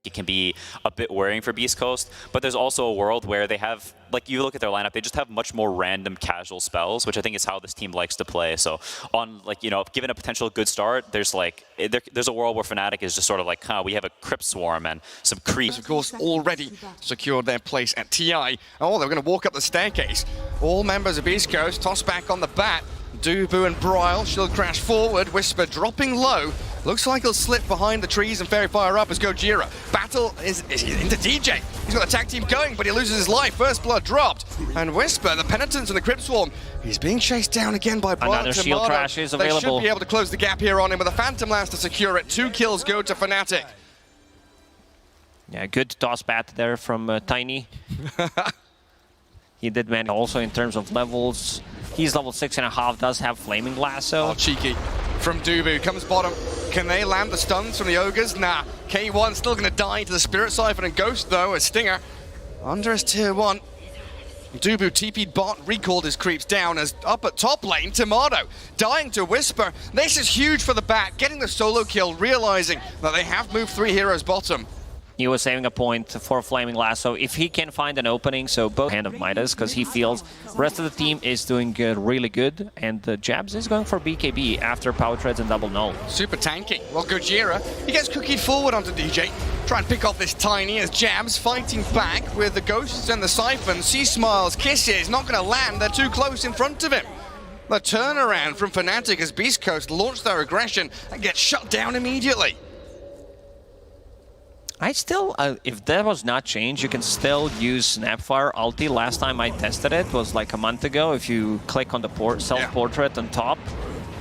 it can be a bit worrying for Beast Coast, but there's also a world where they have, like, you look at their lineup, they just have much more random casual spells, which I think is how this team likes to play. So on, like, you know, given a potential good start, there's like, there's a world where FNATIC is just sort of like, we have a Crypt Swarm and some creep. Of course, already secured their place at TI. Oh, they're going to walk up the staircase. All members of Beast Coast toss back on the bat. Dubu and Bryle, shield crash forward, Whisper dropping low. Looks like he'll slip behind the trees and Fairy Fire up as Gojira. Battle is into DJ. He's got the tag team going, but he loses his life. First blood dropped. And Whisper, the Penitence and the Crypt Swarm, he's being chased down again by Bryle. Another shield crash is available. They should be able to close the gap here on him with a Phantom Lance to secure it. 2 kills go to FNATIC. Yeah, good toss bat there from Tiny. He did manage also in terms of levels. He's level 6.5, does have Flaming Lasso. Oh, cheeky. From Dubu, comes bottom. Can they land the stuns from the Ogres? Nah. K1 still going to die to the Spirit Siphon and Ghost, though, as Stinger under his tier 1. Dubu TP'd bot, recalled his creeps down as up at top lane, Tomato dying to Whisper. This is huge for the bat, getting the solo kill, realizing that they have moved 3 heroes bottom. He was saving a point for Flaming Lasso. If he can find an opening, so both Hand of Midas, because he feels the rest of the team is doing good, really good. And the Jabs is going for BKB after Power Treads and Double Null. Super tanky. Well, Gojira, he gets cookied forward onto DJ. Try and pick off this Tiny as Jabs fighting back with the Ghosts and the Siphon. Sea Smiles, Kisses, not going to land. They're too close in front of him. The turnaround from FNATIC as Beast Coast launch their aggression and get shut down immediately. I still, if that was not changed, you can still use Snapfire ulti. Last time I tested it was like a month ago. If you click on the self-portrait on top,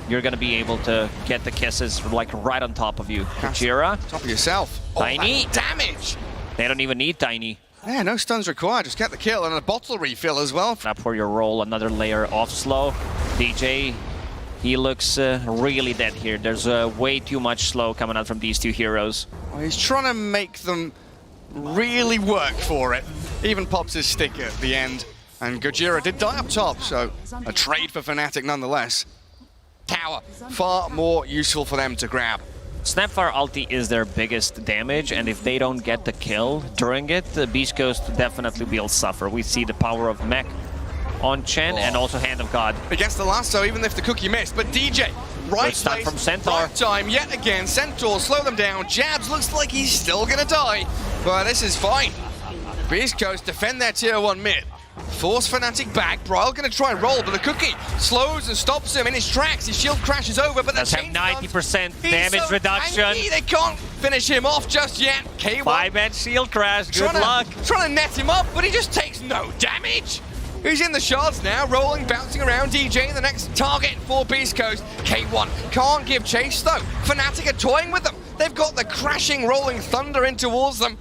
you're going to be able to get the kisses like right on top of you. Gojira. Top of yourself. Tiny. Oh, damage. They don't even need Tiny. Yeah, no stuns required. Just get the kill and a bottle refill as well. Up for your roll, another layer off slow. DJ, he looks really dead here. There's way too much slow coming out from these 2 heroes. Well, he's trying to make them really work for it. Even pops his stick at the end. And Gojira did die up top, so a trade for FNATIC nonetheless. Tower, far more useful for them to grab. Snapfire ulti is their biggest damage, and if they don't get the kill during it, the Beast Coast definitely will suffer. We see the power of Mech on Chen and also Hand of God. Against the lasso, even if the cookie missed, but DJ, right place, from Centaur. Right time, yet again. Centaur, slow them down. Jabs looks like he's still gonna die, but this is fine. Beast Coast defend their tier 1 mid. Force FNATIC back. Bryle gonna try and roll, but the cookie slows and stops him in his tracks. His shield crashes over, but that's 90% damage reduction. Angry. They can't finish him off just yet. K1 5-man shield crash. Good luck. Trying to net him up, but he just takes no damage. He's in the shards now, rolling, bouncing around. DJ, the next target for Beast Coast. K1 can't give chase though. FNATIC are toying with them. They've got the crashing, rolling thunder in towards them.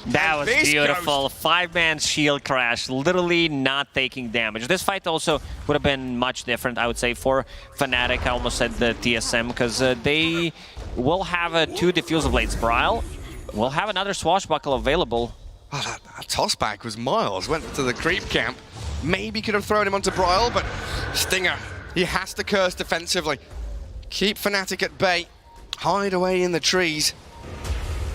That was beautiful. 5-man shield crash, literally not taking damage. This fight also would have been much different, I would say, for FNATIC. I almost said the TSM, because they will have 2 diffusal blades. Bryle will have another swashbuckle available. Oh, that tossback was miles. Went to the creep camp. Maybe could have thrown him onto Bryle, but Stinger, he has to curse defensively. Keep FNATIC at bay. Hide away in the trees.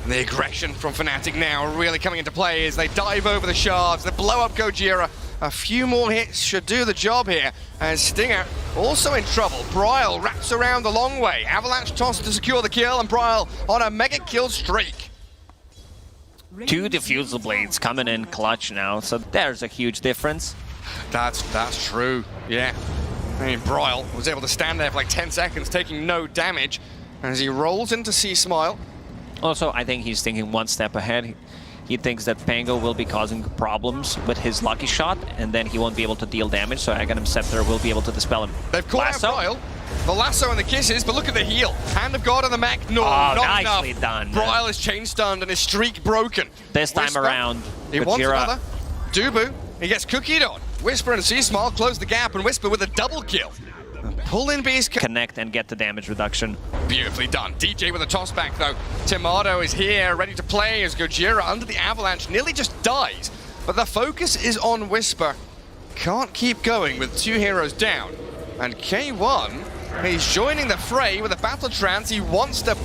And the aggression from FNATIC now really coming into play as they dive over the shards. They blow up Gojira. A few more hits should do the job here. And Stinger also in trouble. Bryle wraps around the long way. Avalanche toss to secure the kill, and Bryle on a mega kill streak. 2 diffusal blades coming in clutch now, so there's a huge difference. That's true, yeah. I mean, Bryle was able to stand there for like 10 seconds, taking no damage as he rolls into Sea Smile. Also, I think he's thinking 1 step ahead. He thinks that Pango will be causing problems with his lucky shot, and then he won't be able to deal damage, so Aghanim Scepter will be able to dispel him. They've caught out Bryle. The lasso and the kisses, but look at the heal. Hand of God on the mech. No, not nicely enough. Done. Bryle is chain stunned and his streak broken. This time around, he wants another. Dubu, he gets cookied on. Whisper and Sea Smile close the gap, and Whisper with a double kill. Pull in Beast. Connect and get the damage reduction. Beautifully done. DJ with a toss back though. Tomato is here, ready to play as Gojira under the avalanche nearly just dies. But the focus is on Whisper. Can't keep going with 2 heroes down. And K1, he's joining the fray with a battle trance. He wants to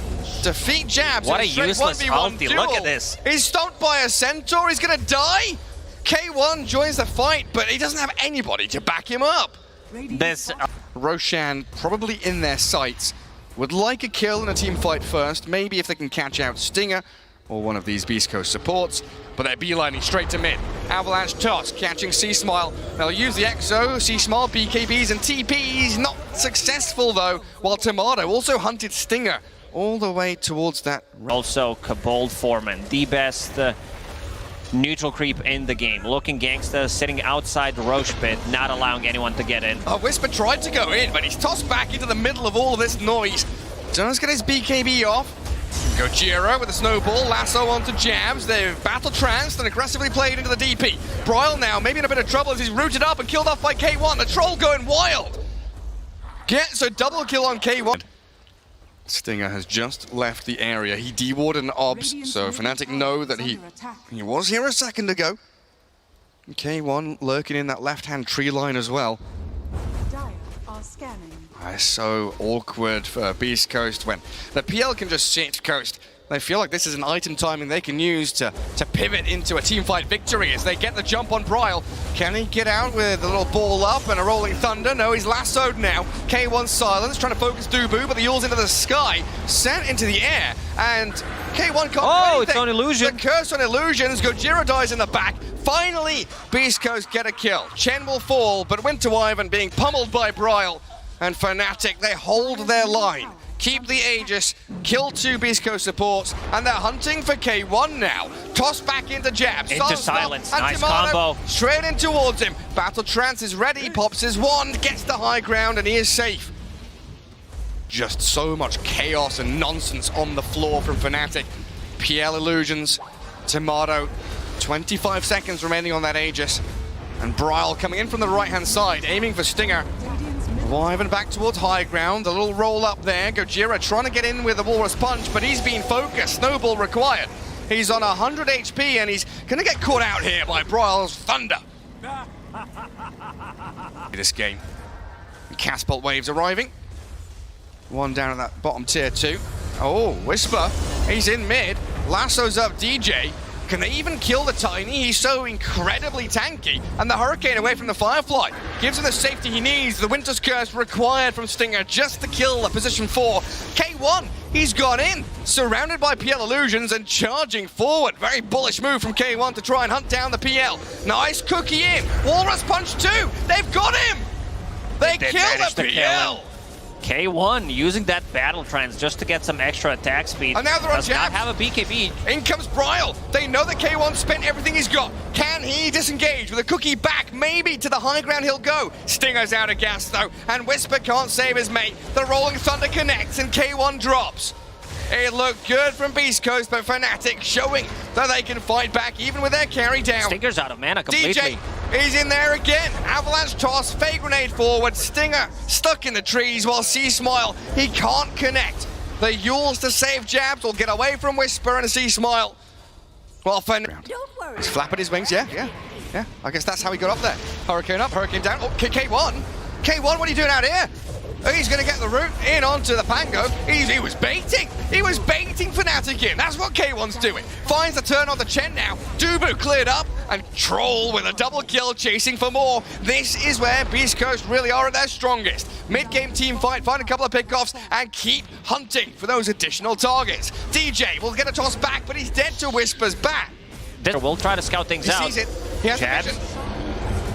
defeat Jabs. What in a straight useless 1v1 ulti, duel. look at this. He's stomped by a Centaur, he's gonna die. K1 joins the fight, but he doesn't have anybody to back him up. This Roshan probably in their sights. Would like a kill in a team fight first, maybe if they can catch out Stinger or one of these Beast Coast supports, but they're beelining straight to mid. Avalanche toss, catching C-Smile. They'll use the Exo, C-Smile, BKBs and TPs, not successful though, while Tomato also hunted Stinger all the way towards that. also Cabal Foreman, the best neutral creep in the game. Looking gangster, sitting outside the Roche pit, not allowing anyone to get in. Whisper tried to go in, but he's tossed back into the middle of all of this noise. Does get his BKB off. Gojira with a snowball, lasso onto Jabs. They've battle tranced and aggressively played into the DP. Bryle now maybe in a bit of trouble as he's rooted up and killed off by K1. The troll going wild. So double kill on K1. Stinger has just left the area. He dewarded an obs, so FNATIC know that he was here a second ago. K1 lurking in that left-hand tree line as well. So awkward for Beast Coast when the PL can just sit coast. They feel like this is an item timing they can use to pivot into a teamfight victory as they get the jump on Bryle. Can he get out with a little ball up and a rolling thunder? No, he's lassoed now. K1 silence, trying to focus Dubu, but the Yule's into the sky, sent into the air, and K1 can't do anything. It's on illusion. The curse on illusions. Gojira dies in the back. Finally, Beast Coast get a kill. Chen will fall, but Winter Wyvern being pummeled by Bryle. And FNATIC, they hold their line. Keep the Aegis, kill 2 Beast Coast supports, and they're hunting for K1 now. Toss back into Jabs. Into silence, and nice Tomato combo. straight in towards him. Battle Trance is ready, pops his wand, gets the high ground, and he is safe. Just so much chaos and nonsense on the floor from FNATIC. PL illusions, Tomato, 25 seconds remaining on that Aegis. And Bryle coming in from the right-hand side, aiming for Stinger. Wyvern back towards high ground, a little roll up there. Gojira trying to get in with a Walrus Punch, but he's being focused. Snowball required. He's on 100 HP and he's going to get caught out here by Bryle's Thunder. This game. Castbolt waves arriving. One down at that bottom tier 2. Oh, Whisper. He's in mid. Lasso's up DJ. Can they even kill the Tiny? He's so incredibly tanky. And the Hurricane away from the Firefly gives him the safety he needs. The Winter's Curse required from Stinger just to kill the position 4. K1, he's gone in, surrounded by PL illusions and charging forward. Very bullish move from K1 to try and hunt down the PL. Nice cookie in. Walrus Punch 2. They've got him. They kill the PL. K1 using that battle trance just to get some extra attack speed. And now they're on Does not Jabs. have a BKB. In comes Bryle. They know that K1 spent everything he's got. Can he disengage with a cookie back? Maybe to the high ground he'll go. Stinger's out of gas though, and Whisper can't save his mate. The Rolling Thunder connects and K1 drops. It looked good from Beast Coast, but FNATIC showing that they can fight back even with their carry down. Stinger's out of mana completely. DJ is in there again. Avalanche toss, fake grenade forward. Stinger stuck in the trees while C-Smile, he can't connect. The Yules to save Jabs will get away from Whisper and C-Smile. Well, he's flapping his wings, yeah. I guess that's how he got up there. Hurricane up, Hurricane down. Oh, K1. K1, what are you doing out here? He's going to get the route in onto the Pango. He was baiting. He was baiting FNATIC in. That's what K1's doing. Finds the turn on the Chen now. Dubu cleared up and Troll with a double kill chasing for more. This is where Beast Coast really are at their strongest. Mid-game team fight, find a couple of pickoffs and keep hunting for those additional targets. DJ will get a toss back, but he's dead to Whisper's back. We'll try to scout things out. He sees it. He has the vision.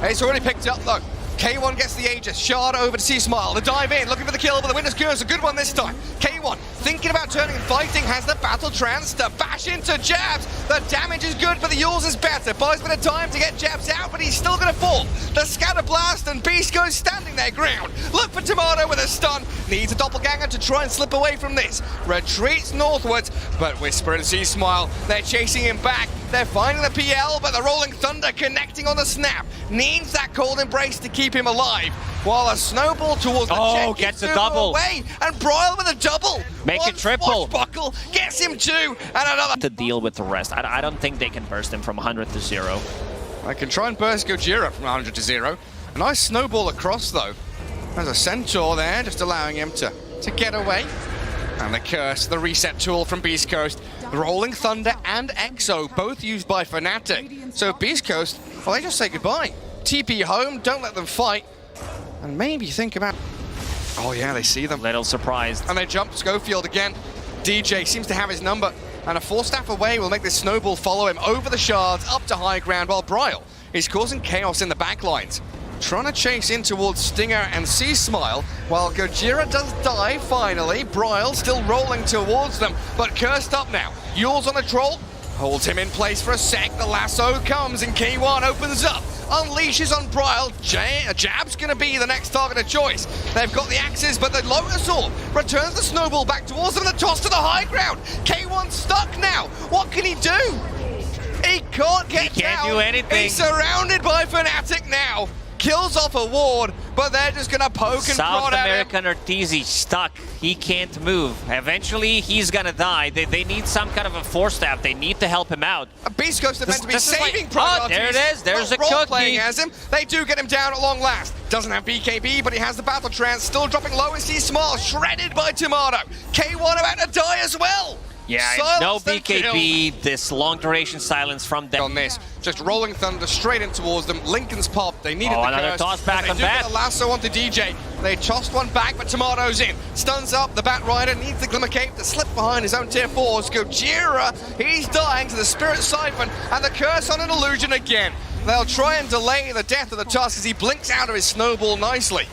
It's already picked up though. K1 gets the Aegis, Shard over to C-Smile, the dive in, looking for the kill, but the Winter's Curse, a good one this time. K1, thinking about turning and fighting, has the battle trance to bash into Jabs. The damage is good, but the Yules is better. Buys a bit of time to get Jabs out, but he's still going to fall. The Scatter Blast and Beast goes standing their ground. Look for Tomato with a stun. Needs a doppelganger to try and slip away from this. Retreats northwards, but Whisper and C-Smile, they're chasing him back. They're finding the PL, but the Rolling Thunder connecting on the snap. Needs that cold embrace to keep him alive. While a snowball towards the check gets a double. Away, and Bryle with a double. Make it triple. Buckle gets him 2, and another. To deal with the rest. I don't think they can burst him from 100 to 0. I can try and burst Gojira from 100 to 0. A nice snowball across though. There's a Centaur there, just allowing him to get away. And the curse, the reset tool from Beast Coast. Rolling Thunder and Exo, both used by FNATIC. So Beast Coast, well, they just say goodbye. TP home, don't let them fight. And maybe think about... Oh yeah, they see them. Little surprised. And they jump Schofield again. DJ seems to have his number. And a 4-staff away will make this snowball follow him over the shards, up to high ground, while Bryle is causing chaos in the backlines. Trying to chase in towards Stinger and C-Smile, while Gojira does die finally. Bryle still rolling towards them, but cursed up now. Yule's on the troll, holds him in place for a sec. The lasso comes and K1 opens up, unleashes on Bryle. Jab's gonna be the next target of choice. They've got the axes, but the Lotus Orb returns the snowball back towards them and the toss to the high ground. K1's stuck now. What can he do? He can't get down. He can't do anything. He's surrounded by FNATIC now. Kills off a ward, but they're just gonna poke and prod at him. South American Ortiz stuck. He can't move. Eventually, he's gonna die. They need some kind of a 4-staff. They need to help him out. Beast Coast are meant to be saving Oh, there it is. There's a role playing cookie. as him. They do get him down at long last. Doesn't have BKB, but he has the battle trance. Still dropping low as he's small. Shredded by Tomato. K1 about to die as well. Yeah, no Silence and BKB. This long duration silence from them. on this, just rolling Thunder straight in towards them. Lincoln's pop, they needed the another curse. toss back They on do Bat. get a lasso onto DJ. They tossed one back, but Tomato's in. Stuns up, the Bat Rider needs the Glimmer Cape to slip behind his own tier 4s. Gojira, he's dying to the Spirit Siphon, and the curse on an illusion again. They'll try and delay the death of the Tusk as he blinks out of his snowball nicely.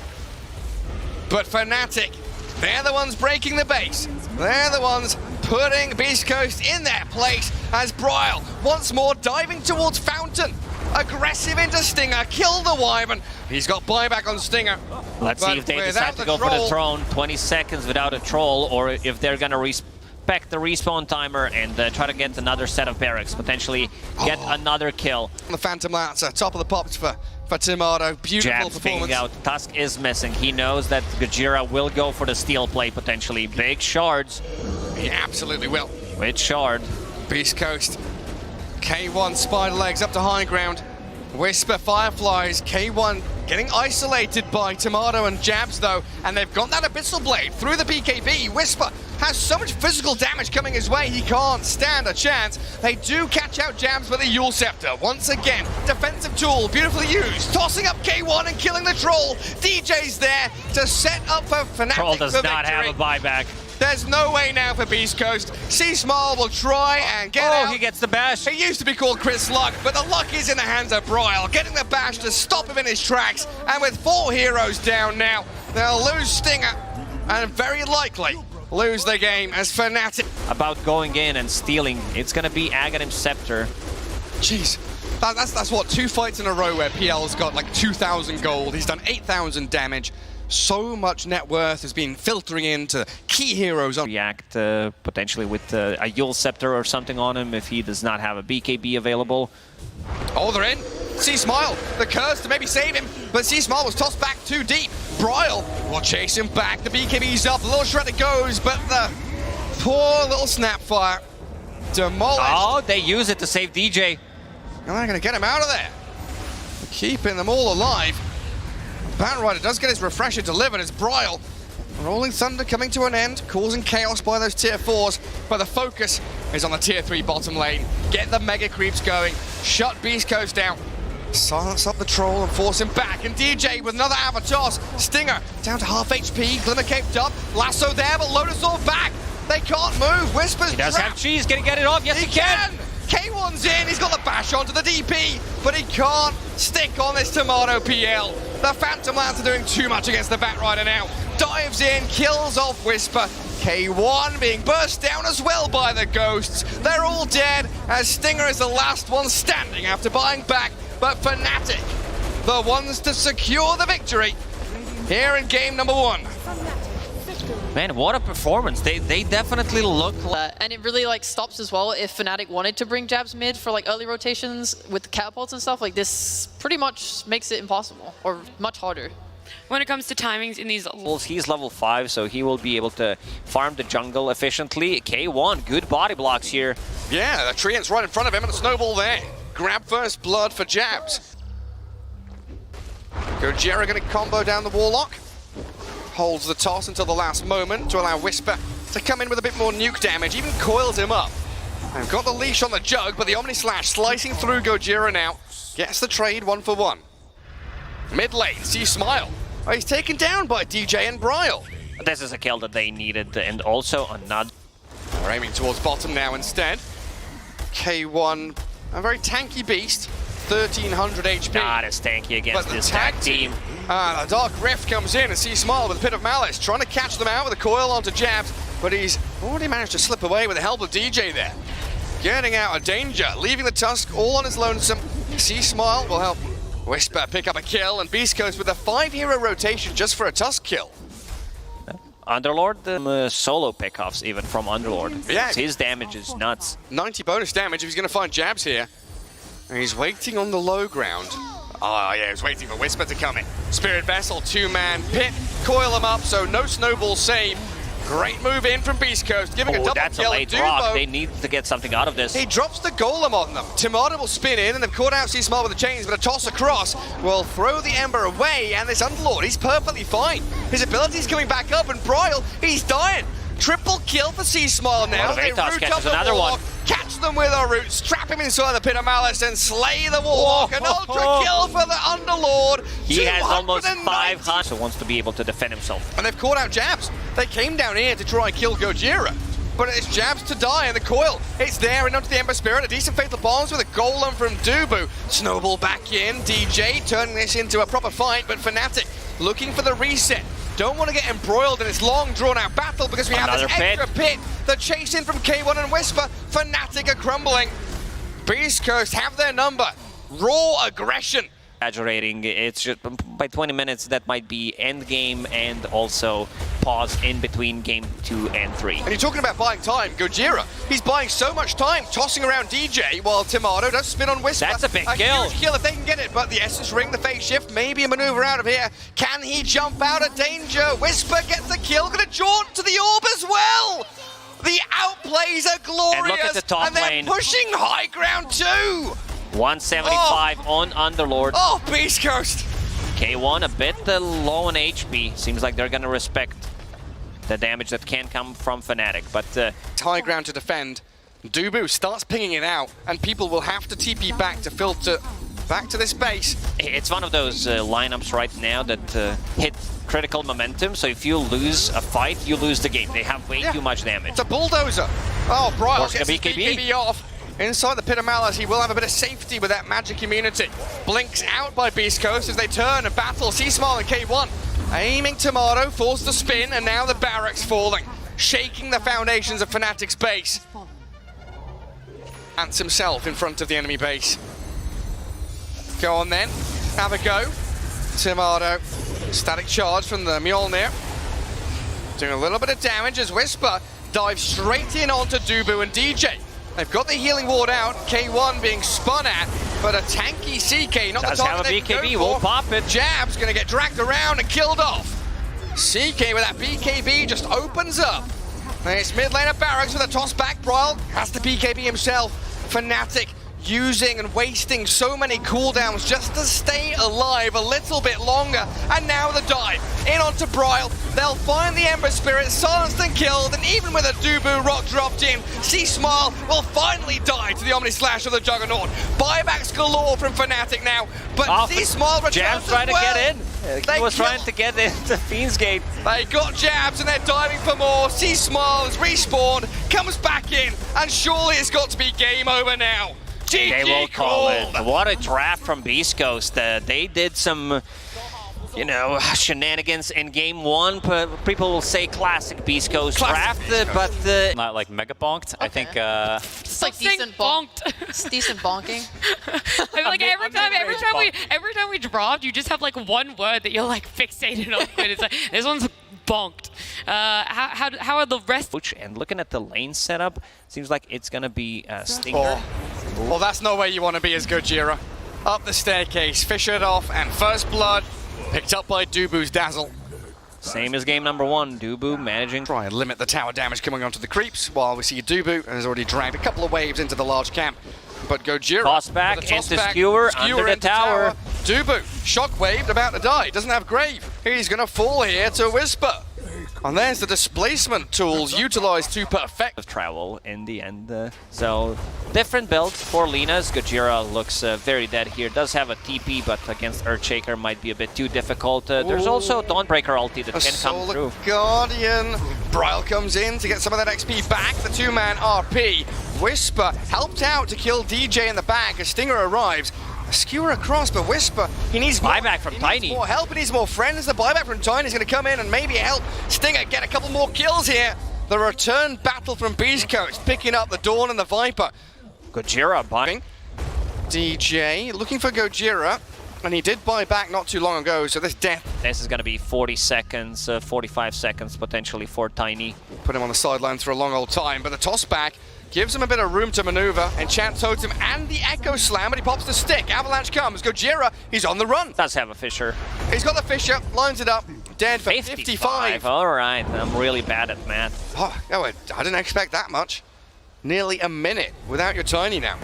But FNATIC, they're the ones breaking the base. They're the ones putting Beast Coast in their place as Bryle once more diving towards Fountain. Aggressive into Stinger, kill the Wyvern. He's got buyback on Stinger. Let's see if they decide to go for the throne. 20 seconds without a troll, or if they're gonna respect the respawn timer and try to get another set of barracks, potentially get another kill. The Phantom Lancer, top of the pops for Tomato. Beautiful Jab's performance. being out. Tusk is missing. He knows that Gojira will go for the steal play potentially. Big shards. He absolutely will. With shard. Beast Coast. K1 spider legs up to high ground. Whisper Fireflies. K1 getting isolated by Tomato and Jabs though, and they've got that Abyssal Blade through the BKB. Whisper has so much physical damage coming his way, he can't stand a chance. They do catch out Jabs with a Yule Scepter. Once again, defensive tool, beautifully used. Tossing up K1 and killing the Troll. DJ's there to set up for FNATIC Troll does for not have victory. a buyback. There's no way now for Beast Coast. C-Small will try and get out. Oh, he gets the bash. He used to be called Chris Luck, but the luck is in the hands of Bryle, getting the bash to stop him in his tracks. And with 4 heroes down now, they'll lose Stinger and very likely lose the game as FNATIC. About going in and stealing, it's gonna be Aghanim's Scepter. Jeez, that's what, 2 fights in a row where PL's got like 2,000 gold. He's done 8,000 damage. So much net worth has been filtering into key heroes. React potentially with a Yule Scepter or something on him if he does not have a BKB available. Oh, they're in. C-Smile, the curse to maybe save him, but C-Smile was tossed back too deep. Bryle will chase him back. The BKB's up, the little shredder goes, but the poor little Snapfire demolished. Oh, they use it to save DJ. And they're going to get him out of there. Keeping them all alive. Bat Rider does get his refresher delivered as Bryle. Rolling Thunder coming to an end, causing chaos by those tier 4s, but the focus is on the tier 3 bottom lane. Get the mega creeps going, shut Beast Coast down, silence up the troll and force him back, and DJ with another avatar. Stinger down to half HP, Glimmer caped up, lasso there, but Lotus Orb back. They can't move, Whisper's He does trapped. have cheese. Can he get it off? Yes, he can. K1's in, he's got the bash onto the DP, but he can't stick on this Tomato PL. The Phantom Lancer doing too much against the Bat Rider now. Dives in, kills off Whisper. K1 being burst down as well by the Ghosts. They're all dead as Stinger is the last one standing after buying back. But FNATIC, the ones to secure the victory here in game number 1. Man, what a performance. They definitely look like... And it really like stops as well if FNATIC wanted to bring Jabs mid for like early rotations with the catapults and stuff. Like this pretty much makes it impossible or much harder. When it comes to timings in these... He's level 5, so he will be able to farm the jungle efficiently. K1, good body blocks here. Yeah, the Treant's right in front of him and a snowball there. Grab first blood for Jabs. Gojira gonna combo down the Warlock. Holds the toss until the last moment to allow Whisper to come in with a bit more nuke damage, even coils him up. And got the leash on the Jug, but the Omni Slash slicing through Gojira now. Gets the trade 1-for-1. Mid lane, see Smile. Oh, he's taken down by DJ and Bryle. This is a kill that they needed, and also another. We're aiming towards bottom now instead. K1, a very tanky beast, 1300 HP. Not as tanky against But the this tag tag team. The Dark Rift comes in and sees Smile with a Pit of Malice, trying to catch them out with a coil onto Jabs, but he's already managed to slip away with the help of DJ there. Getting out of danger, leaving the Tusk all on his lonesome. See Smile will help Whisper pick up a kill, and BEASTCOAST with a 5-hero rotation just for a Tusk kill. Underlord, solo pickoffs even from Underlord. Yeah. His damage is nuts. 90 bonus damage if he's going to find Jabs here. And he's waiting on the low ground. Oh yeah, he's waiting for Whisper to come in. Spirit Vessel, 2-man pit, coil him up, so no snowball save. Great move in from BEASTCOAST, giving a double That's kill. a late rock. They need to get something out of this. He drops the golem on them. Tomato will spin in, and they've caught out C-Smile with the chains, but a toss across will throw the Ember away, and this Underlord, he's perfectly fine. His ability's coming back up, and Bryle, he's dying. Triple kill for C-Smile now. They Motivatos root catches up the another Warlock, one. catch them with a root, strap him inside the Pit of Malice, and slay the Warlock. An ultra kill for the Underlord. He has almost 290. 500, so wants to be able to defend himself. And they've caught out Jabs. They came down here to try and kill Gojira, but it's Jabs to die, and the coil, it's there and onto the Ember Spirit. A decent Fatal Bombs with a golem from Dubu. Snowball back in, DJ turning this into a proper fight, but FNATIC looking for the reset. Don't want to get embroiled in this long drawn-out battle because we have this extra pit. The chase in from K1 and Whisper. FNATIC are crumbling. BEASTCOAST have their number. Raw aggression. Exaggerating, it's just by 20 minutes that might be end game and also pause in between game 2 and 3. And you're talking about buying time, Gojira, he's buying so much time, tossing around DJ while Tomato does spin on Whisper. That's a big kill. Huge kill if they can get it, but the Essence Ring, the phase shift, maybe a maneuver out of here. Can he jump out of danger? Whisper gets the kill, gonna jaunt to the orb as well. The outplays are glorious, And look at the top and they're lane. pushing high ground too. 175 on Underlord. Oh, BEASTCOAST. K1 a bit low on HP. Seems like they're gonna respect the damage that can come from FNATIC, but High ground to defend. Dubu starts pinging it out, and people will have to TP back to filter back to this base. it's one of those lineups right now that hit critical momentum, so if you lose a fight, you lose the game. They have way too much damage. It's a bulldozer. Oh, Bryle Force gets the his BKB. BKB off. Inside the Pit of Malice, he will have a bit of safety with that magic immunity. Blinks out by BEASTCOAST as they turn and battle. C-Smile and K1. Aiming Tomato, forced the spin, and now the barracks falling. Shaking the foundations of FNATIC's base. Ants himself in front of the enemy base. Go on then, have a go. Tomato, static charge from the Mjolnir. Doing a little bit of damage as Whisper dives straight in onto Dubu and DJ. They've got the healing ward out, K1 being spun at, but a tanky CK, not Does the have target a they can BKB, go we'll for. pop it. Jab's gonna get dragged around and killed off. CK with that BKB just opens up. And it's mid lane of barracks with a toss back. Bryle has the BKB himself. FNATIC using and wasting so many cooldowns just to stay alive a little bit longer. And now the dive in onto Bryle. They'll find the Ember Spirit, silenced and killed, and even with a Dubu rock dropped in, C-Smile will finally die to the Omni Slash of the Juggernaut. Buybacks galore from FNATIC now, but C-Smile returns Jabs as trying to well. get in. He was trying to get into Fiend's Gate. They got Jabs and they're diving for more. C-Smile has respawned, comes back in, and surely it's got to be game over now. They will GG call it. called. What a draft from BEASTCOAST. They did some, you know, shenanigans in game 1. But people will say classic BEASTCOAST draft, but Not like mega bonked. I think It's like Something decent bonked. It's decent bonking. I feel like every time we dropped, you just have like one word that you're like fixated on. And it's like this one's bonked. How are the rest? and looking at the lane setup, seems like it's gonna be Stinger. Well, that's not where you want to be as Gojira. Up the staircase, fissured off, and first blood picked up by Dubu's Dazzle. Same as game number 1. Dubu managing. Try and limit the tower damage coming onto the creeps, while we see Dubu has already dragged a couple of waves into the large camp. But Gojira, Toss back with a toss into back, Skewer under the into tower. Dubu, shockwaved, about to die, doesn't have Grave. He's going to fall here to Whisper. And there's the displacement tools utilized to perfect. Of travel in the end. So different build for Lina's. Gojira looks very dead here. Does have a TP, but against Earthshaker might be a bit too difficult. There's also Dawnbreaker ulti that can come through. Guardian. Bryle comes in to get some of that XP back. The two-man RP. Whisper helped out to kill DJ in the back as Stinger arrives. A skewer across, but Whisper, he needs more, buyback from Tiny. Needs more help, he needs more friends. The buyback from Tiny is going to come in and maybe help Stinger get a couple more kills here. The return battle from BEASTCOAST picking up the Dawn and the Viper. Gojira buying. DJ looking for Gojira, and he did buy back not too long ago, so this death. This is going to be 40 seconds, 45 seconds potentially for Tiny. Put him on the sidelines for a long old time, but the toss back gives him a bit of room to maneuver. Enchant Totem and the Echo Slam, but he pops the stick. Avalanche comes. Gojira, he's on the run. Does have a Fissure. He's got the Fissure, lines it up. Dead for 55. All right, I'm really bad at math. Oh, I didn't expect that much. Nearly a minute without your Tiny now.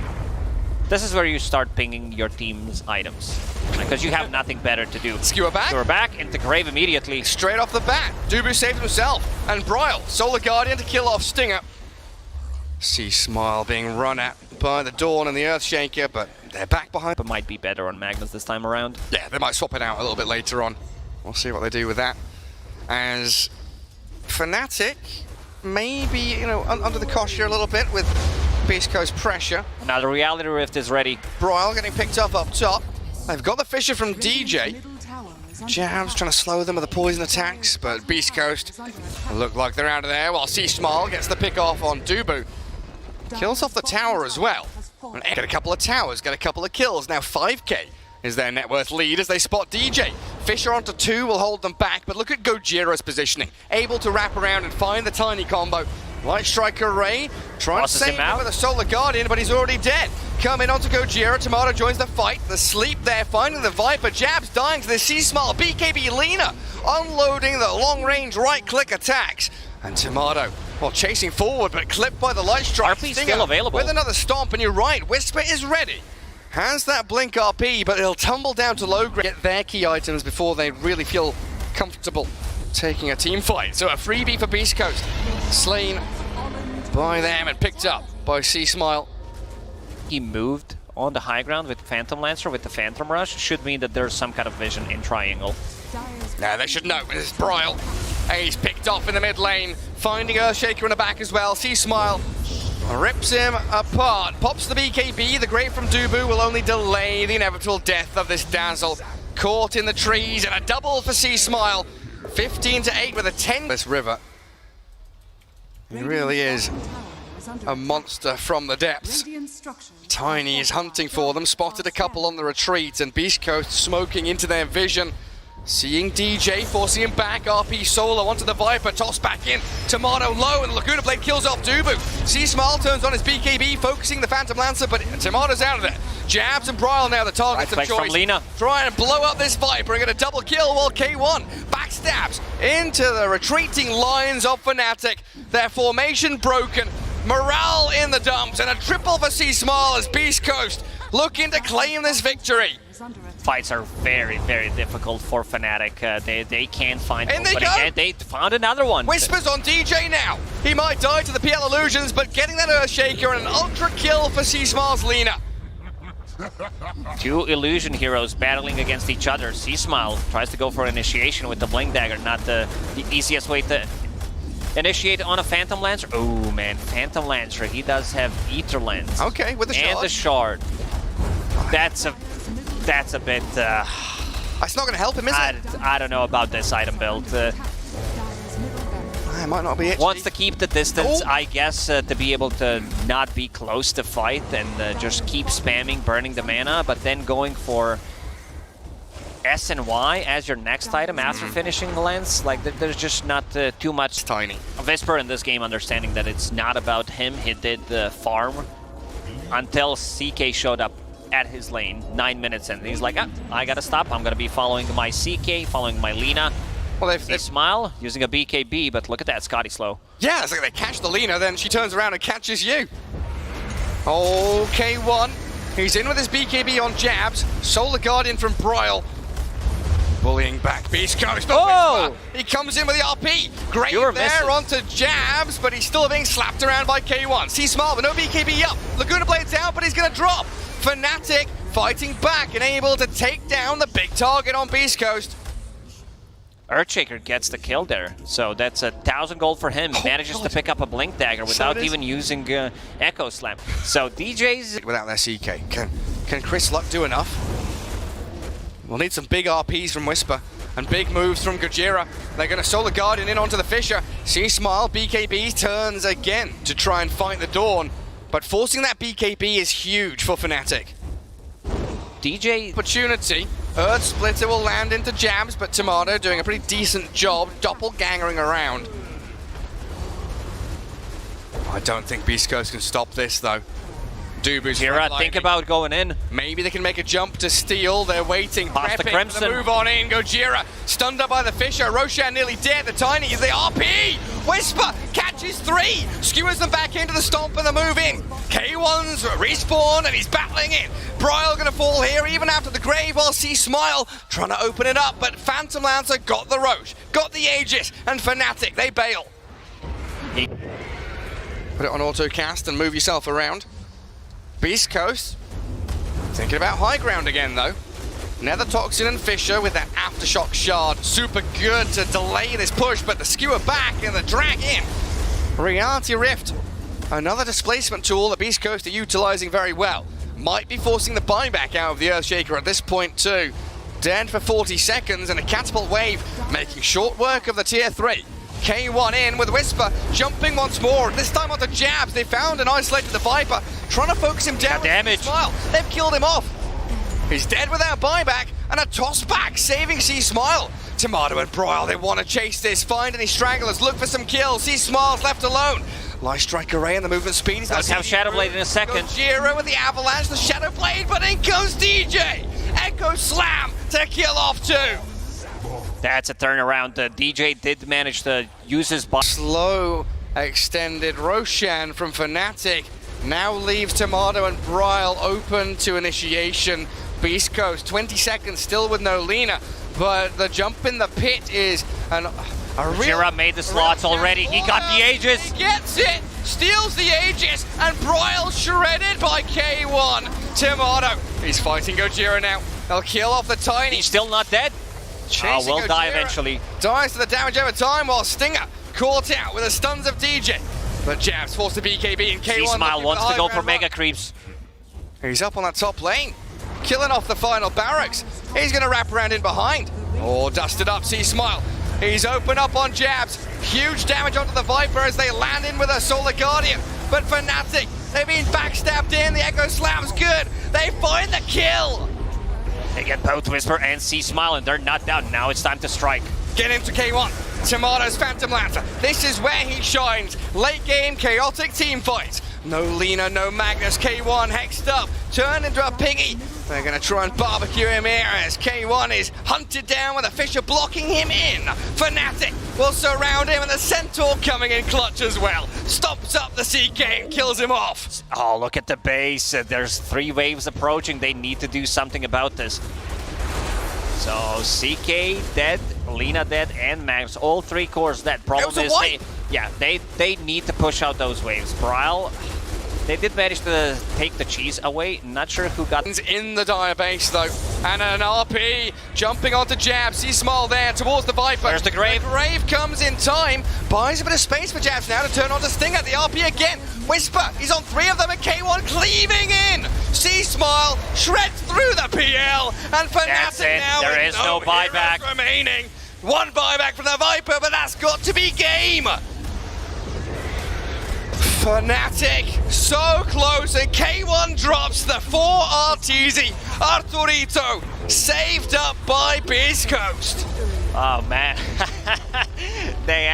This is where you start pinging your team's items, because you have nothing better to do. Skewer back. Skewer back into grave immediately. Straight off the bat, Dubu saves himself. And Bryle, Solar Guardian to kill off Stinger. See Smile being run at by the Dawn and the Earthshaker, but they're back behind. But might be better on Magnus this time around. Yeah, they might swap it out a little bit later on. We'll see what they do with that. As FNATIC, maybe, you know, under the cosh here a little bit with BEASTCOAST pressure. Now the Reality Rift is ready. Bryle getting picked up top. They've got the Fissure from DJ. Jabs trying to slow them with the poison attacks, but BEASTCOAST look like they're out of there, while C-Smile gets the pick off on Dubu. Kills off the tower as well. And get a couple of towers, get a couple of kills. Now 5k is their net worth lead as they spot DJ. Fissure onto 2 will hold them back, but look at Gojira's positioning. Able to wrap around and find the Tiny combo. Light Striker Ray trying to save him with a Solar Guardian, but he's already dead. Coming onto Gojira, Tomato joins the fight. The sleep there, finding the Viper. Jabs dying to the C-Smile. BKB Lina unloading the long-range right-click attacks. And Tomato, well, chasing forward, but clipped by the Light Strike. RP's still available. With another stomp, and you're right, Whisper is ready. Has that Blink RP, but it'll tumble down to low grade. Get their key items before they really feel comfortable taking a team fight. So a freebie for BEASTCOAST. Slain by them and picked up by C-Smile. He moved on the high ground with Phantom Lancer with the Phantom Rush. Should mean that there's some kind of vision in triangle. Now they should know. This is Bryle. And he's picked off in the mid lane. Finding Earthshaker in the back as well. C-Smile rips him apart. Pops the BKB. The Grave from Dubu will only delay the inevitable death of this Dazzle. Caught in the trees and a double for C-Smile. 15-8 with a 10. This river. He really is a monster from the depths. Tiny is hunting for them, spotted a couple on the retreat, and BEASTCOAST smoking into their vision. Seeing DJ, forcing him back, RP solo onto the Viper, toss back in, Tomato low, and the Laguna Blade kills off Dubu. C-Smile turns on his BKB, focusing the Phantom Lancer, but Tomato's out of there. Jabs and Bryle now the targets of choice. From Lina. Trying to blow up this Viper and get a double kill while K1 backstabs into the retreating lines of FNATIC. Their formation broken, morale in the dumps, and a triple for C-Smile as BEASTCOAST looking to claim this victory. Fights are very, very difficult for FNATIC. They can't find in nobody. And they found another one. Whispers on DJ now. He might die to the PL Illusions, but getting that Earthshaker and an ultra kill for C-Smile's Lina. Two illusion heroes battling against each other. C-Smile tries to go for initiation with the Blink Dagger, not the easiest way to initiate on a Phantom Lancer. Oh man, Phantom Lancer, he does have Ether Lens. Okay, with the shard. And the shard. That's a bit... It's not going to help him, is it? I don't know about this item build. It might not be it. Wants to keep the distance, I guess, to be able to not be close to fight and just keep spamming, burning the mana, but then going for S and Y as your next item after finishing the lens. Like, there's just not too much. Tiny. Vesper in this game understanding that it's not about him. He did the farm until CK showed up at his lane 9 minutes in. He's like, I gotta stop. I'm gonna be following my CK, following my Lina. Well, they smile, using a BKB, but look at that, Scotty slow. Yeah, it's like they catch the Lina, then she turns around and catches you. Okay, one. He's in with his BKB on Jabs. Solar Guardian from Bryle. Bullying back, BEASTCOAST. Oh! He comes in with the RP. Great You were there missing. onto Jabs, but he's still being slapped around by K1. C-Smile with no BKB up. Laguna Blade's down, but he's going to drop. FNATIC fighting back and able to take down the big target on BEASTCOAST. Earthshaker gets the kill there, so that's 1,000 gold for him. Manages to pick up a Blink Dagger without even using Echo Slam. So DJ's... Without their CK, can Chris Luck do enough? We'll need some big RPs from Whisper and big moves from Gojira. They're going to Solar Guardian in onto the Fissure. C-Smile, BKB turns again to try and fight the Dawn, but forcing that BKB is huge for FNATIC. DJ... Opportunity. Earth Splitter will land into Jabs, but Tomato doing a pretty decent job doppelgangering around. I don't think BEASTCOAST can stop this though. Dubu's Gojira, think about going in. Maybe they can make a jump to steal. They're waiting, Past the prepping Crimson. for the move on in. Gojira stunned up by the Fissure. Roshan nearly dead. The Tiny is the RP. Whisper catches 3, skewers them back into the stomp and the move in. K1's respawn and he's battling it. Bryle gonna fall here even after the grave while C-Smile trying to open it up, but Phantom Lancer got the Roche, got the Aegis, and FNATIC, they bail. Put it on auto cast and move yourself around. BEASTCOAST thinking about high ground again though. Nether Toxin and Fissure with that Aftershock Shard. Super good to delay this push, but the skewer back and the drag in. Reality Rift, another displacement tool that BEASTCOAST are utilizing very well. Might be forcing the buyback out of the Earthshaker at this point too. Dead for 40 seconds and a catapult wave making short work of the tier 3. K1 in with Whisper, jumping once more, this time onto Jabs. They found and isolated the Viper, trying to focus him down. Damage. C-Smile. They've killed him off. He's dead without buyback, and a toss back, saving C-Smile. Tomato and Bryle, they want to chase this, find any stragglers, look for some kills. C-Smile's left alone. Light Strike Array and the movement speed. He's Let's have Shadow Blade in a second. Gojira with the Avalanche, the Shadow Blade, but in goes DJ. Echo Slam to kill off 2. That's a turnaround. DJ did manage to use his body. Slow extended Roshan from FNATIC now leaves Tomato and Bryle open to initiation. BEASTCOAST 20 seconds still with no Lina, but the jump in the pit is a real... Gojira made the slots already. He got the Aegis. He gets it, steals the Aegis, and Bryle shredded by K1. Tomato, he's fighting Gojira now. They'll kill off the Tiny. He's still not dead. Chasing Will die Gojira. eventually. Dies to the damage over time while Stinger caught out with the stuns of DJ. But Jabs forced the BKB and K1. C-Smile wants to go for mega run. creeps. He's up on that top lane, killing off the final barracks. He's going to wrap around in behind. Oh, dusted up C-Smile. He's open up on Jabs. Huge damage onto the Viper as they land in with a Solar Guardian. But FNATIC, they've been backstabbed in. The Echo Slam's good. They find the kill. They get both Whisper and C-Smile, and they're not down. Now it's time to strike. Get into K1. Tomato's Phantom Lancer. This is where he shines. Late game, chaotic team fight. No Lina, no Magnus. K1 hexed up. Turned into a piggy. They're going to try and barbecue him here as K1 is hunted down with a Fissure blocking him in. FNATIC will surround him and the Centaur coming in clutch as well. Stops up the CK and kills him off. Oh, look at the base. There's 3 waves approaching. They need to do something about this. So CK dead, Lina dead, and Magnus. All 3 cores dead. Problem is, they need to push out those waves. Bryle, they did manage to take the cheese away. Not sure who got in the dire base though, and an RP jumping onto Jabs. C-Smile there towards the Viper. There's the Grave. The Grave comes in time, buys a bit of space for Jabs now to turn onto Stinger. The RP again. Whisper, he's on 3 of them, and K1 cleaving in. C-Smile shreds through the PL, and FNATIC now there with is no buyback heroes remaining. 1 buyback from the Viper, but that's got to be game. FNATIC so close, and K1 drops the 4 Arteezy. Arturito saved up by BEASTCOAST. Oh man. They